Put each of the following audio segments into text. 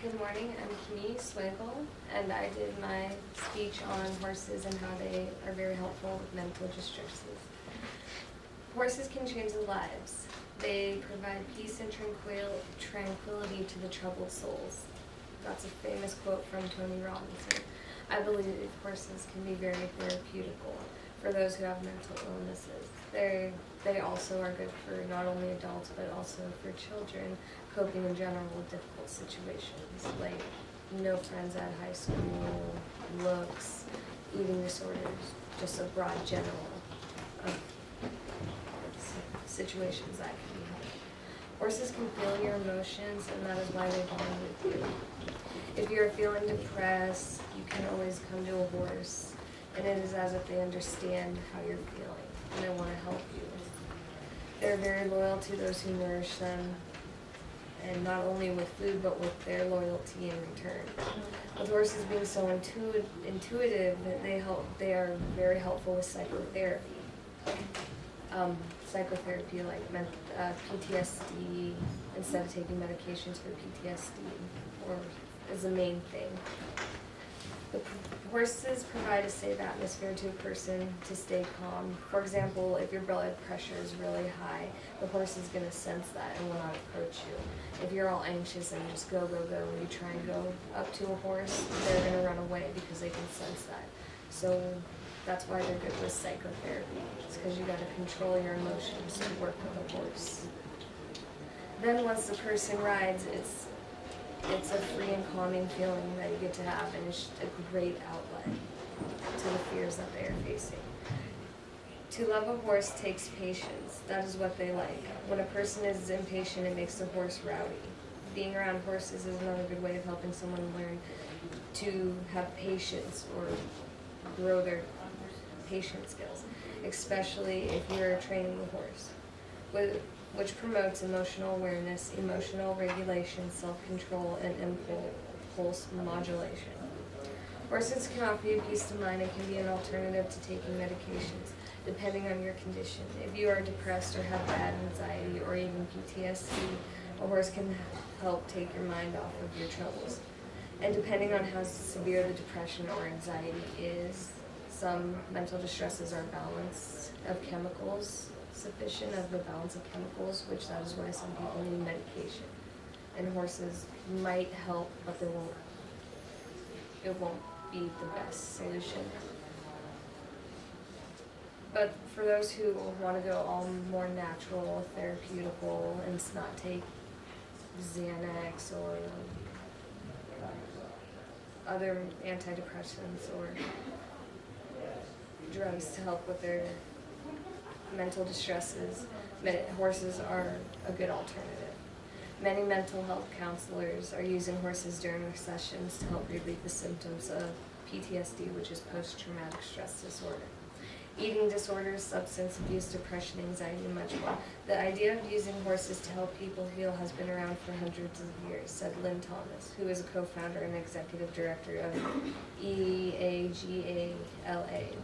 Good morning, I'm Kimmy Swiggle, and I did my speech on horses and how they are very helpful with mental distresses. Horses can change lives. They provide peace and tranquility to the troubled souls. That's a famous quote from Tony Robinson. I believe horses can be very therapeutical for those who have mental illnesses. They also are good for not only adults but also for children coping in general with difficult situations like no friends at high school, looks, eating disorders, just a broad general of situations that can be helped. Horses can feel your emotions, and that is why they bond with you. If you're feeling depressed, you can always come to a horse, and it is as if they understand how you're feeling, and they want to help you. They're very loyal to those who nourish them, and not only with food, but with their loyalty in return. With horses being so intuitive, that they are very helpful with psychotherapy. Psychotherapy like PTSD, instead of taking medications for PTSD, is the main thing. The horses provide a safe atmosphere to a person to stay calm. For example, if your blood pressure is really high, the horse is going to sense that and will not approach you. If you're all anxious and just go, and you try and go up to a horse, they're going to run away because they can sense that. So that's why they're good with psychotherapy. It's because you got to control your emotions to work with a horse. Then once the person rides, it's a free and calming feeling that you get to have, and it's a great outlet to the fears that they are facing. To love a horse takes patience. That is what they like. When a person is impatient, it makes the horse rowdy. Being around horses is another good way of helping someone learn to have patience or grow their patience skills, especially if you're training the horse, which promotes emotional awareness, emotional regulation, self-control, and impulse modulation. Horses can offer you peace of mind and can be an alternative to taking medications, depending on your condition. If you are depressed or have bad anxiety or even PTSD, a horse can help take your mind off of your troubles. And depending on how severe the depression or anxiety is, some mental distresses are balance of chemicals, sufficient of the balance of chemicals, which that is why some people need medication. And horses might help, but it won't be the best solution. But for those who want to go all more natural, therapeutical, and not take Xanax or other antidepressants or drugs to help with their mental distresses, horses are a good alternative. Many mental health counselors are using horses during their sessions to help relieve the symptoms of PTSD, which is post-traumatic stress disorder. Eating disorders, substance abuse, depression, anxiety, and much more. The idea of using horses to help people heal has been around for hundreds of years, said Lynn Thomas, who is a co-founder and executive director of EAGALA,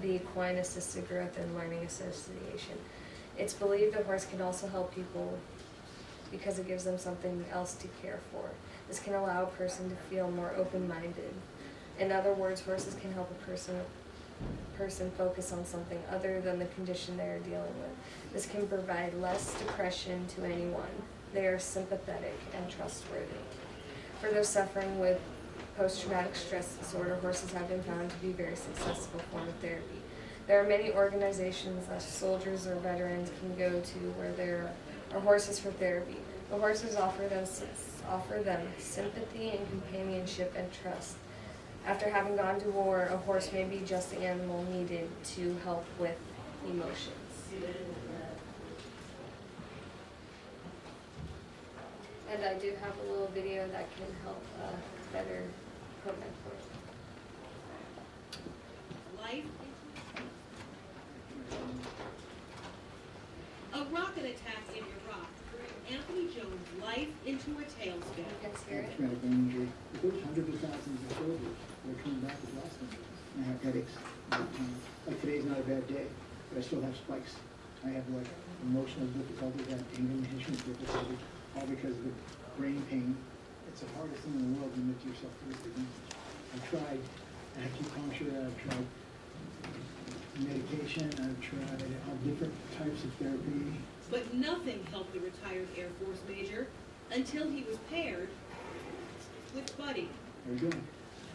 the Equine Assisted Growth and Learning Association. It's believed a horse can also help people because it gives them something else to care for. This can allow a person to feel more open-minded. In other words, horses can help a person focus on something other than the condition they are dealing with. This can provide less depression to anyone. They are sympathetic and trustworthy. For those suffering with post-traumatic stress disorder, horses have been found to be a very successful form of therapy. There are many organizations that soldiers or veterans can go to where there are horses for therapy. The horses offer them sympathy and companionship and trust. After having gone to war, a horse may be just the animal needed to help with emotions. And I do have a little video that can help better put my point. Life. A rocket attack in Iraq threw Anthony Jones' life into a tailspin. Traumatic brain injury. There's hundreds of thousands of soldiers that are coming back with lost injuries. And I have headaches all the time. Like today's not a bad day, but I still have spikes. I have like emotional difficulties, I have anger management difficulties, all because of the brain pain. it's the hardest thing in the world to admit to yourself physical damage. I've tried acupuncture, I've tried medication, I've tried all different types of therapy. But nothing helped the retired Air Force major until he was paired with Buddy. How you doing?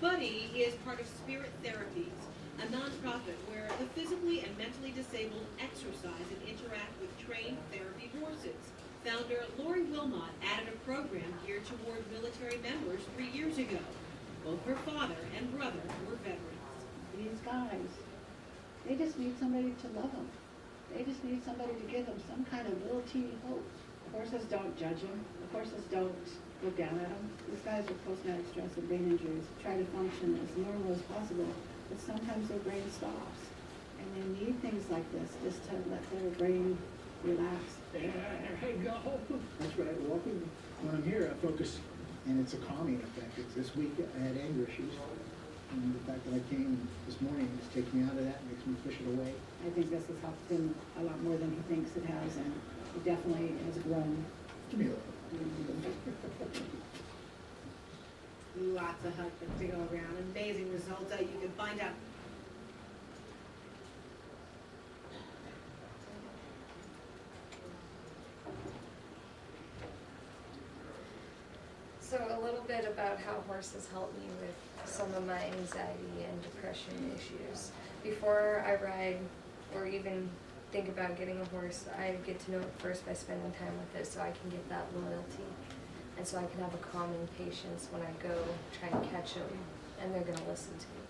Buddy is part of Spirit Therapies, a nonprofit where the physically and mentally disabled exercise and interact with trained therapy horses. Founder Lori Wilmot added a program geared toward military members 3 years ago. Both her father and brother were veterans. These guys, they just need somebody to love them. They just need somebody to give them some kind of little teeny hope. The horses don't judge them. The horses don't look down at them. These guys with post-traumatic stress and brain injuries try to function as normal as possible, but sometimes their brain stops. And they need things like this just to let their brain relax. There you go. That's right. Walking, when I'm here, I focus, and it's a calming effect. It's this week I had anger issues. And the fact that I came this morning just takes me out of that, makes me push it away. I think this has helped him a lot more than he thinks it has, and it definitely has grown. Give me a little. Lots of help to go around, amazing results that you can find out. So a little bit about how horses help me with some of my anxiety and depression issues. Before I ride or even think about getting a horse, I get to know it first by spending time with it so I can get that loyalty. And so I can have a calming patience when I go try and catch them, and they're gonna listen to me.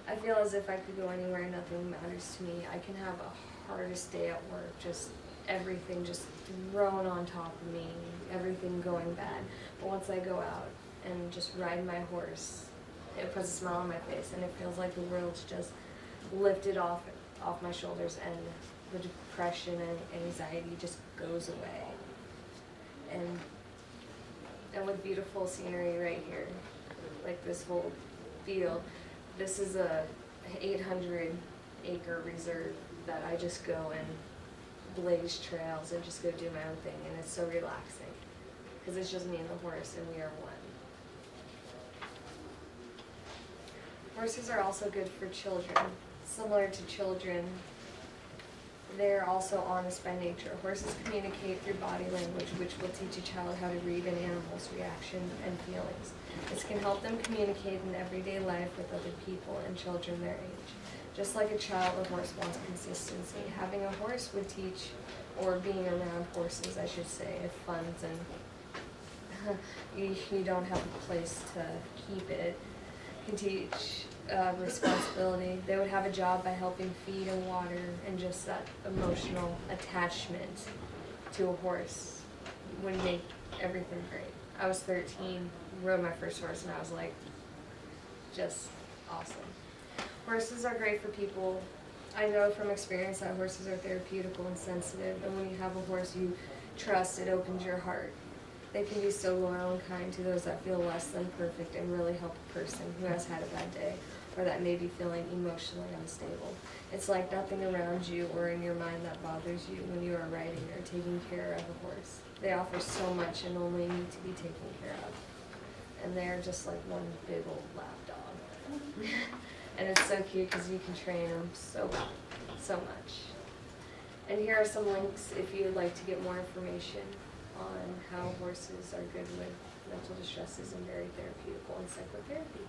I feel as if I could go anywhere and nothing matters to me. I can have a hardest day at work, just everything just thrown on top of me, everything going bad. But once I go out and just ride my horse, it puts a smile on my face, and it feels like the world's just lifted off my shoulders, and the depression and anxiety just goes away. And with beautiful scenery right here, like this whole field, this is a 800-acre reserve that I just go and blaze trails and just go do my own thing, and it's so relaxing because it's just me and the horse, and we are one. Horses are also good for children. Similar to children, they're also honest by nature. Horses communicate through body language, which will teach a child how to read an animal's reaction and feelings. This can help them communicate in everyday life with other people and children their age. Just like a child, a horse wants consistency. Having a horse would teach, or being around horses, I should say, if funds and you don't have a place to keep it, can teach responsibility. They would have a job by helping feed and water, and just that emotional attachment to a horse would make everything great. I was 13, rode my first horse, and I was like, just awesome. Horses are great for people. I know from experience that horses are therapeutical and sensitive, and when you have a horse you trust, it opens your heart. They can be so loyal and kind to those that feel less than perfect, and really help a person who has had a bad day or that may be feeling emotionally unstable. It's like nothing around you or in your mind that bothers you when you are riding or taking care of a horse. They offer so much and only need to be taken care of. And they're just like one big old lap dog. And it's so cute because you can train them so much. And here are some links if you would like to get more information on how horses are good with mental distresses and very therapeutical and psychotherapy.